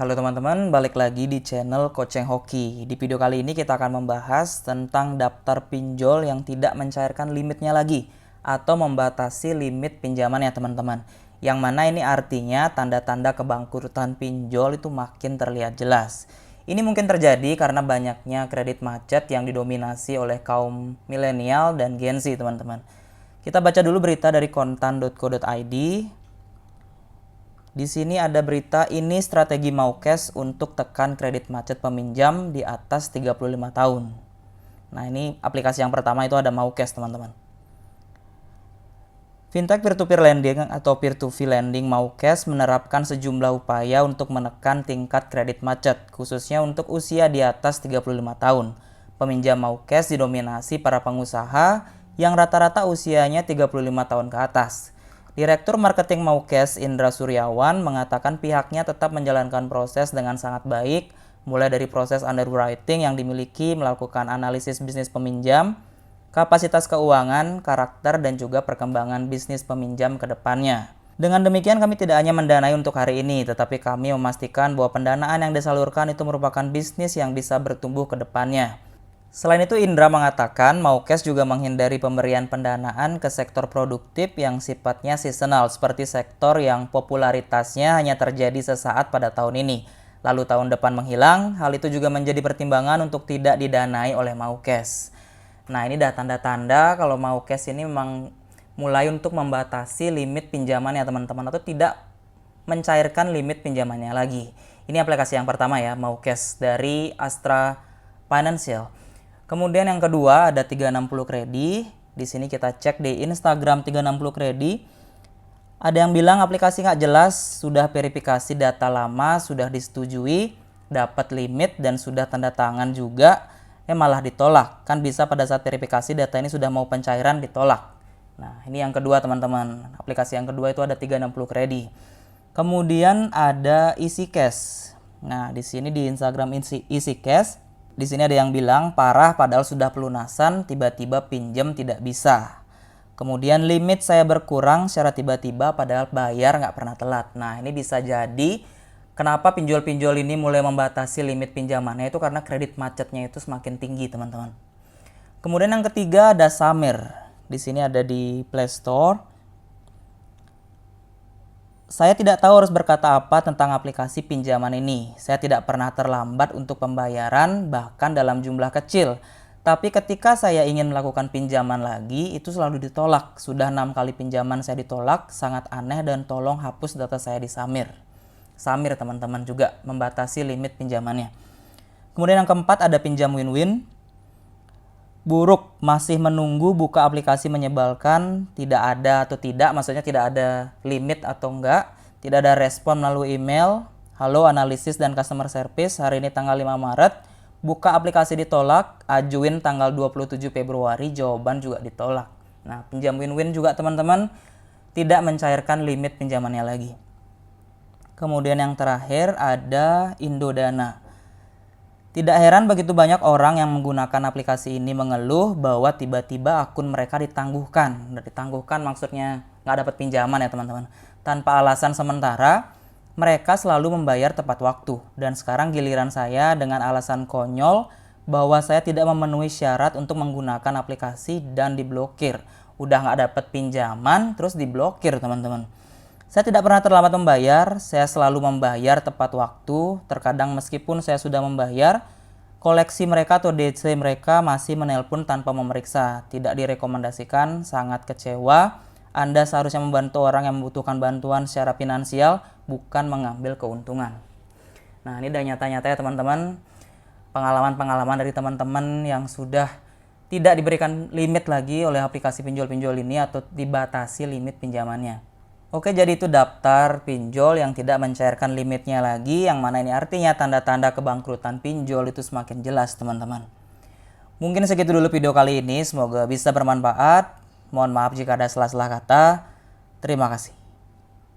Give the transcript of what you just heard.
Halo teman-teman, balik lagi di channel Koceng Hoki. Di video kali ini kita akan membahas tentang daftar pinjol yang tidak mencairkan limitnya lagi atau membatasi limit pinjaman ya teman-teman. Yang mana ini artinya tanda-tanda kebangkrutan pinjol itu makin terlihat jelas. Ini mungkin terjadi karena banyaknya kredit macet yang didominasi oleh kaum milenial dan Gen Z teman-teman. Kita baca dulu berita dari kontan.co.id. Di sini ada berita ini strategi Maukes untuk tekan kredit macet peminjam di atas 35 tahun. Nah, ini aplikasi yang pertama itu ada Maukes, teman-teman. Fintech peer-to-peer lending atau peer-to-fee lending Maukes menerapkan sejumlah upaya untuk menekan tingkat kredit macet, khususnya untuk usia di atas 35 tahun. Peminjam Maukes didominasi para pengusaha yang rata-rata usianya 35 tahun ke atas. Direktur Marketing Maukes Indra Suryawan mengatakan pihaknya tetap menjalankan proses dengan sangat baik, mulai dari proses underwriting yang dimiliki, melakukan analisis bisnis peminjam, kapasitas keuangan, karakter, dan juga perkembangan bisnis peminjam ke depannya. Dengan demikian kami tidak hanya mendanai untuk hari ini, tetapi kami memastikan bahwa pendanaan yang disalurkan itu merupakan bisnis yang bisa bertumbuh ke depannya. Selain itu, Indra mengatakan Maukes juga menghindari pemberian pendanaan ke sektor produktif yang sifatnya seasonal, seperti sektor yang popularitasnya hanya terjadi sesaat pada tahun ini, lalu tahun depan menghilang. Hal itu juga menjadi pertimbangan untuk tidak didanai oleh Maukes. Nah, ini dah tanda-tanda kalau Maukes ini memang mulai untuk membatasi limit pinjaman ya teman-teman, atau tidak mencairkan limit pinjamannya lagi. Ini aplikasi yang pertama ya, Maukes dari Astra Financial. Kemudian yang kedua ada 360 Kredi. Di sini kita cek di Instagram 360 Kredi. Ada yang bilang aplikasi nggak jelas, sudah verifikasi data lama, sudah disetujui, dapat limit dan sudah tanda tangan juga, malah ditolak. Kan bisa pada saat verifikasi data ini sudah mau pencairan ditolak. Nah, ini yang kedua teman-teman. Aplikasi yang kedua itu ada 360 Kredi. Kemudian ada Easy Cash. Nah, di sini di Instagram Easy Cash. Di sini ada yang bilang parah padahal sudah pelunasan, tiba-tiba pinjam tidak bisa. Kemudian limit saya berkurang secara tiba-tiba padahal bayar nggak pernah telat. Nah, ini bisa jadi kenapa pinjol-pinjol ini mulai membatasi limit pinjamannya itu karena kredit macetnya itu semakin tinggi, teman-teman. Kemudian yang ketiga ada Samir. Di sini ada di Play Store. Saya tidak tahu harus berkata apa tentang aplikasi pinjaman ini. Saya tidak pernah terlambat untuk pembayaran, bahkan dalam jumlah kecil. Tapi ketika saya ingin melakukan pinjaman lagi, itu selalu ditolak. Sudah 6 kali pinjaman saya ditolak, sangat aneh dan tolong hapus data saya di Samir. Samir teman-teman juga membatasi limit pinjamannya. Kemudian yang keempat ada pinjam win-win. Buruk, masih menunggu buka aplikasi menyebalkan, tidak ada atau tidak, maksudnya tidak ada limit atau enggak, tidak ada respon melalui email, halo analisis dan customer service, hari ini tanggal 5 Maret, buka aplikasi ditolak, ajuin tanggal 27 Februari, jawaban juga ditolak. Nah, pinjam win-win juga teman-teman, tidak mencairkan limit pinjamannya lagi. Kemudian yang terakhir ada Indodana. Tidak heran begitu banyak orang yang menggunakan aplikasi ini mengeluh bahwa tiba-tiba akun mereka ditangguhkan. Ditangguhkan maksudnya nggak dapat pinjaman ya teman-teman. Tanpa alasan sementara, mereka selalu membayar tepat waktu. Dan sekarang giliran saya dengan alasan konyol bahwa saya tidak memenuhi syarat untuk menggunakan aplikasi dan diblokir. Udah nggak dapat pinjaman, terus diblokir teman-teman. Saya tidak pernah terlambat membayar, saya selalu membayar tepat waktu. Terkadang meskipun saya sudah membayar, koleksi mereka atau DC mereka masih menelpon tanpa memeriksa. Tidak direkomendasikan, sangat kecewa. Anda seharusnya membantu orang yang membutuhkan bantuan secara finansial, bukan mengambil keuntungan. Nah, ini udah nyata-nyata ya teman-teman. Pengalaman-pengalaman dari teman-teman yang sudah tidak diberikan limit lagi oleh aplikasi pinjol-pinjol ini atau dibatasi limit pinjamannya. Oke, jadi itu daftar pinjol yang tidak mencairkan limitnya lagi, yang mana ini artinya tanda-tanda kebangkrutan pinjol itu semakin jelas, teman-teman. Mungkin segitu dulu video kali ini, semoga bisa bermanfaat. Mohon maaf jika ada salah-salah kata. Terima kasih.